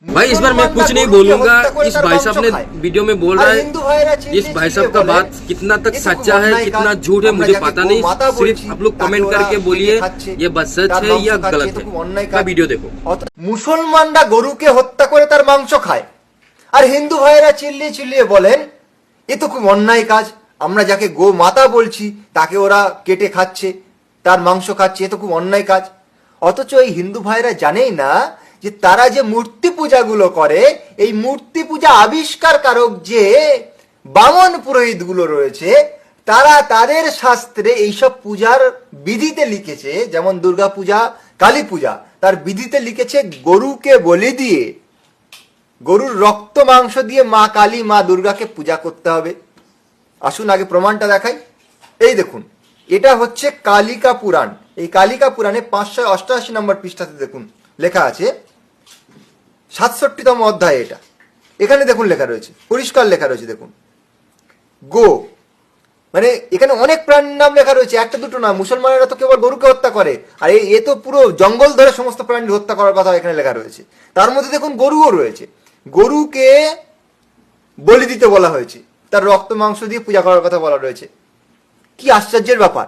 भाई इस बार मैं कुछ नहीं बोलूंगा। इस भाई साहब ने वीडियो में बोल रहा है, इस भाई साहब का बात कितना तक सच्चा है कितना झूठ है मुझे पता नहीं। सिर्फ आप लोग कमेंट करके बोलिए ये बात सच है या गलत है। का वीडियो देखो। মুসলমানরা গরুকে হত্যা করে তার মাংস খায়, আর হিন্দু ভাইয়েরা চিল্লিয়ে চিল্লিয়ে বলেন এ তো খুব অন্যায় কাজ, আমরা যাকে গো মাতা বলছি তাকে ওরা কেটে খাচ্ছে, তার মাংস খাচ্ছে, এ তো খুব অন্যায় কাজ। অথচ এই হিন্দু ভাইরা জানেই না যে তারা যে মূর্তি পূজাগুলো করে, এই মূর্তি পূজা আবিষ্কারকারক যে বামন পুরোহিতগুলো রয়েছে, তারা তাদের শাস্ত্রে এইসব পূজার বিধিতে লিখেছে, যেমন দুর্গা পূজা, কালী পূজা, তার বিধিতে লিখেছে গরুকে বলি দিয়ে, গরুর রক্ত মাংস দিয়ে মা কালী মা দুর্গাকে পূজা করতে হবে। আসুন আগে প্রমাণটা দেখাই। এই দেখুন, এটা হচ্ছে কালিকা পুরাণ। এই কালিকা পুরাণে 588 নম্বর পৃষ্ঠাতে দেখুন লেখা আছে, 67তম অধ্যায় এটা। এখানে দেখুন লেখা রয়েছে, পরিষ্কার লেখা রয়েছে, দেখুন গো, মানে এখানে অনেক প্রাণীর নাম লেখা রয়েছে, একটা দুটো না। মুসলমানেরা তো কেবল গরুকে হত্যা করে, আর এ তো পুরো জঙ্গল ধরে সমস্ত প্রাণী হত্যা করার কথা এখানে লেখা রয়েছে। তার মধ্যে দেখুন গরুও রয়েছে, গরুকে বলি দিতে বলা হয়েছে, তার রক্ত মাংস দিয়ে পূজা করার কথা বলা রয়েছে। কি আশ্চর্যের ব্যাপার।